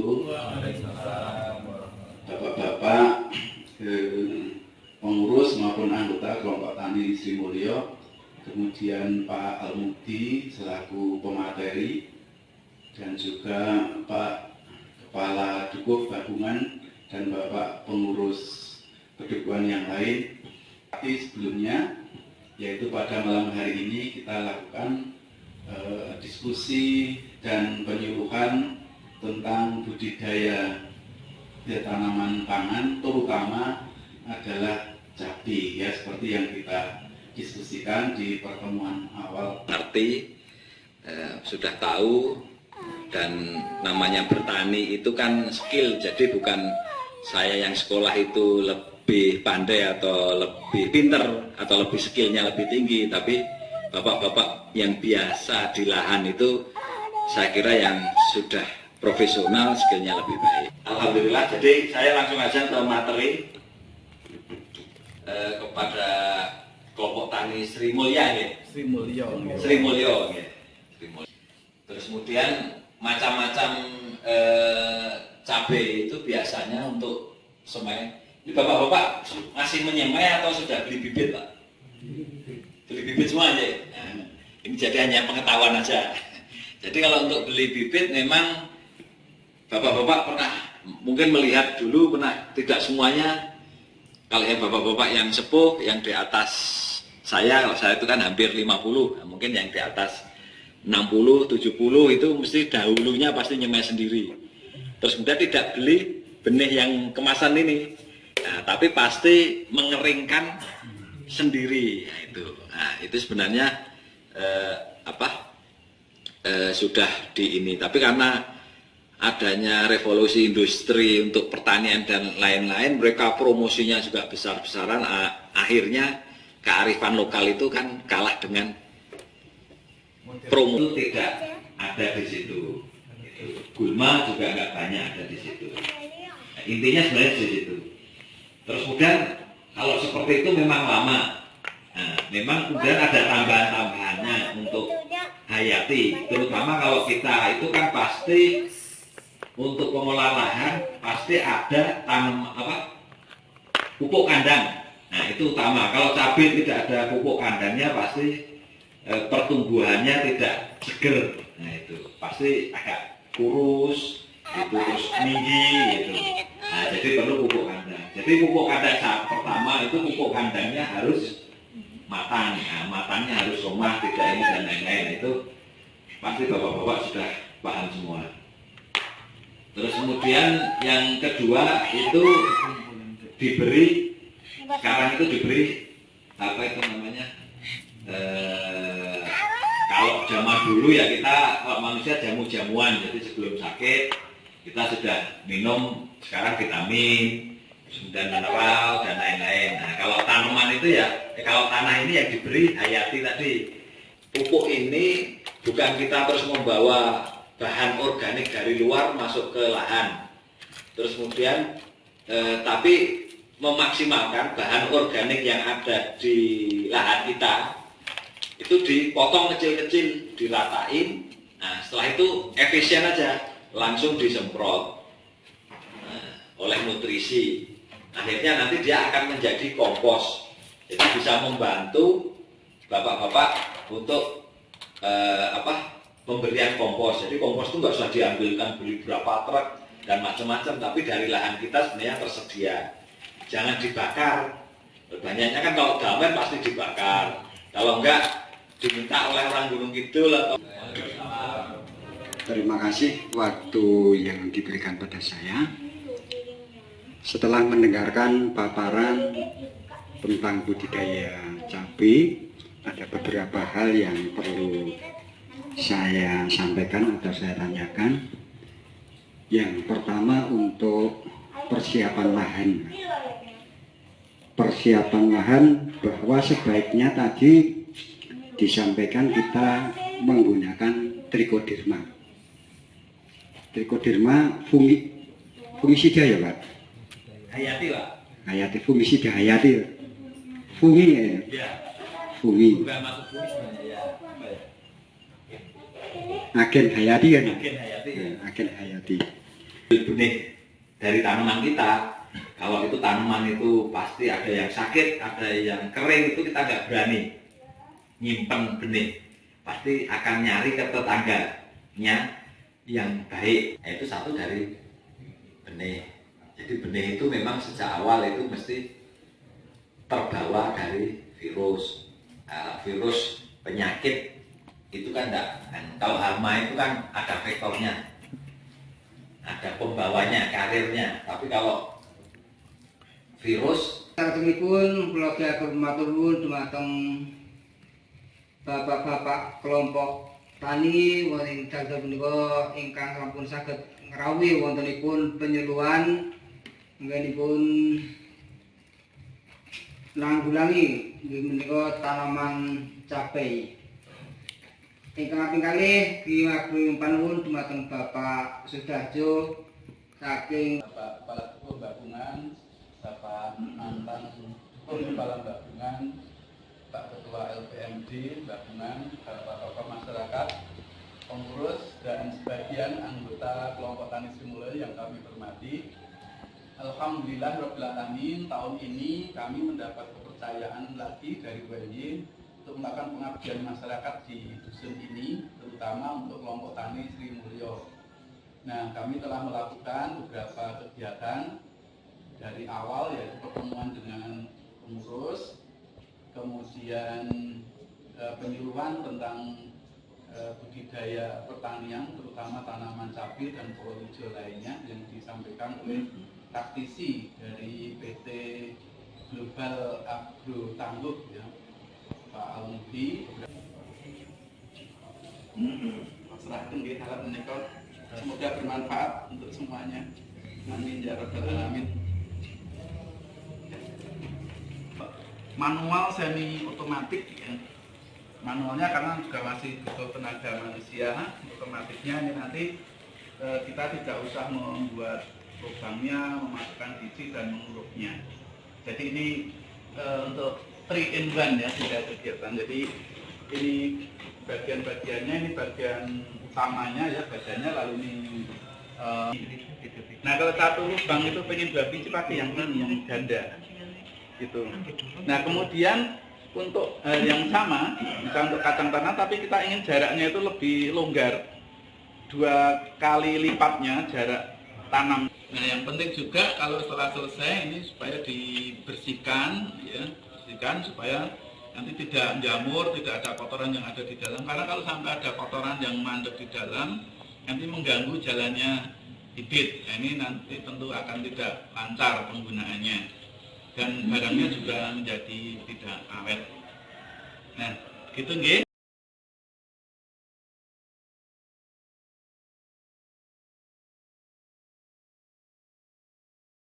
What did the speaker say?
wabarakatuh. Bapak-bapak, pengurus maupun anggota kelompok tani Sri Mulyo, kemudian Pak Al-Mukti selaku pemateri, dan juga Pak Kepala Dukuh Gabungan dan Bapak pengurus kedukuhan yang lain. Tapi sebelumnya, yaitu pada malam hari ini kita lakukan diskusi dan penyuluhan tentang budidaya tanaman pangan, terutama adalah cabai, ya, seperti yang kita diskusikan di pertemuan awal. Ngerti, sudah tahu, dan namanya bertani itu kan skill, jadi bukan saya yang sekolah itu lebih pandai atau lebih pinter atau lebih skillnya lebih tinggi, tapi bapak-bapak yang biasa di lahan itu saya kira yang sudah profesional, skillnya lebih baik. Alhamdulillah, jadi saya langsung aja ke materi kepada kelompok tani Sri Mulyo ya. Sri Mulyo. Sri Mulyo ya. Terus kemudian macam-macam cabai itu biasanya untuk semai. Ini bapak-bapak masih menyemai atau sudah beli bibit, Pak? Beli bibit semua aja. Nah, ini jadi hanya pengetahuan aja. Jadi kalau untuk beli bibit memang bapak-bapak pernah mungkin melihat dulu, pernah, tidak semuanya. Kalau yang bapak-bapak yang sepuh, yang di atas saya, kalau saya itu kan hampir 50, mungkin yang di atas 60, 70 itu mesti dahulunya pasti nyemai sendiri. Terus kemudian tidak beli benih yang kemasan ini, nah, tapi pasti mengeringkan sendiri. Nah, itu sebenarnya sudah di ini. Tapi karena adanya revolusi industri untuk pertanian dan lain-lain, mereka promosinya juga besar-besaran, akhirnya kearifan lokal itu kan kalah dengan promo. Itu tidak ada di situ. Gulma juga nggak banyak ada di situ. Nah, intinya sebenarnya di situ. Terus kemudian kalau seperti itu memang lama. Nah, memang kemudian ada tambahan-tambahannya untuk hayati. Terutama kalau kita itu kan pasti untuk pengolahan lahan pasti ada pupuk kandang. Nah, itu utama. Kalau cabai tidak ada pupuk kandangnya pasti pertumbuhannya tidak seger. Nah, itu pasti agak kurus, itu terus tinggi gitu. Nah, jadi perlu pupuk kandang. Jadi pupuk kandang saat pertama itu pupuk kandangnya harus matang. Nah, matangnya harus rumah, tidak ini dan lain-lain. Itu pasti bapak-bapak sudah paham semua. Terus kemudian yang kedua itu diberi, sekarang itu diberi apa itu namanya, kalau zaman dulu ya kita, kalau manusia jamu-jamuan, jadi sebelum sakit kita sudah minum sekarang vitamin, kemudian mineral dan lain-lain. Nah, kalau tanaman itu ya, kalau tanah ini yang diberi hayati tadi. Pupuk ini bukan kita terus membawa bahan organik dari luar masuk ke lahan, terus kemudian tapi memaksimalkan bahan organik yang ada di lahan kita itu dipotong kecil-kecil, diratain. Nah, setelah itu efisien aja, langsung disemprot oleh nutrisi. Akhirnya nanti dia akan menjadi kompos, jadi bisa membantu bapak-bapak untuk pemberian kompos. Jadi kompos itu nggak usah diambilkan beli berapa truk dan macam-macam, tapi dari lahan kita sebenarnya tersedia. Jangan dibakar. Banyaknya kan kalau damen pasti dibakar. Kalau enggak diminta oleh orang Gunung Kidul atau. Terima kasih waktu yang diberikan pada saya. Setelah mendengarkan paparan tentang budidaya cabai, ada beberapa hal yang perlu saya sampaikan atau saya tanyakan. Yang pertama untuk persiapan lahan. Persiapan lahan bahwa sebaiknya tadi disampaikan kita menggunakan trichoderma. Trichoderma fungisida ya Pak? Hayati Pak? Hayati, fungisida hayati. Fungi ya? Fungi. Bukan masuk fungi sebenarnya ya. Agen hayati kan? Agen hayati. Agen hayati. benih dari tanaman kita. Kalau itu tanaman itu pasti ada yang sakit, ada yang kering, itu kita nggak berani nyimpen benih. Pasti akan nyari ke tetangganya yang baik. Itu satu dari benih. Jadi benih itu memang sejak awal itu mesti terbawa dari virus. Virus penyakit itu kan enggak. Kalau hama itu kan ada vektornya, ada pembawanya, karirnya. Tapi kalau virus, Satemipun kula atur matur nuwun dumateng bapak-bapak kelompok tani wonten dalu punika ingkang sampun saged ngrawuhi wontenipun penyuluhan anggenipun nanggulangi inggih menika tanaman cabai. Ingkang kaping kalih kula panuwun dumateng Bapak Sudarjo saking Bapak Kepala Dukun Gabungan, Bapak mantan Dukun Kepala Gabungan, Pak Ketua LPMD Gabungan, Bapak tokoh masyarakat, pengurus dan sebagian anggota kelompok Tani Sri Mulyo yang kami hormati. Alhamdulillahirrahmanirrahim, tahun ini kami mendapat kepercayaan lagi dari UNY untuk melakukan pengabdian masyarakat di dusun ini, terutama untuk kelompok Tani Sri Mulyo. Nah, kami telah melakukan beberapa kegiatan dari awal, yaitu pertemuan dengan pengurus, kemudian penyuluhan tentang budidaya pertanian, terutama tanaman cabai dan pohon hijau lainnya yang disampaikan oleh praktisi dari PT Global Agro Tangguh, ya, Pak Almudi. Serahkan di harap menikah, semoga bermanfaat untuk semuanya. Amin ya rabbal alamin. Manual semi otomatik, ya. Manualnya karena juga masih butuh tenaga manusia. Otomatiknya ini nanti kita tidak usah membuat lubangnya, memasukkan biji dan menguruknya. Jadi ini untuk 3 in 1, ya, tidak kegiatan. Jadi ini bagian-bagiannya, ini bagian utamanya, ya, badannya, lalu ini nah kalau satu lubang itu pengen 2 biji pakai yang ini, yang ganda gitu. Nah kemudian untuk hal yang sama, misalnya untuk kacang tanah, tapi kita ingin jaraknya itu lebih longgar, 2 kali lipatnya jarak tanam. Nah yang penting juga kalau setelah selesai ini supaya dibersihkan, ya, bersihkan supaya nanti tidak jamur, tidak ada kotoran yang ada di dalam. Karena kalau sampai ada kotoran yang mandek di dalam, nanti mengganggu jalannya bibit. Nah, ini nanti tentu akan tidak lancar penggunaannya dan barangnya juga menjadi tidak awet. Nah, gitu nggih.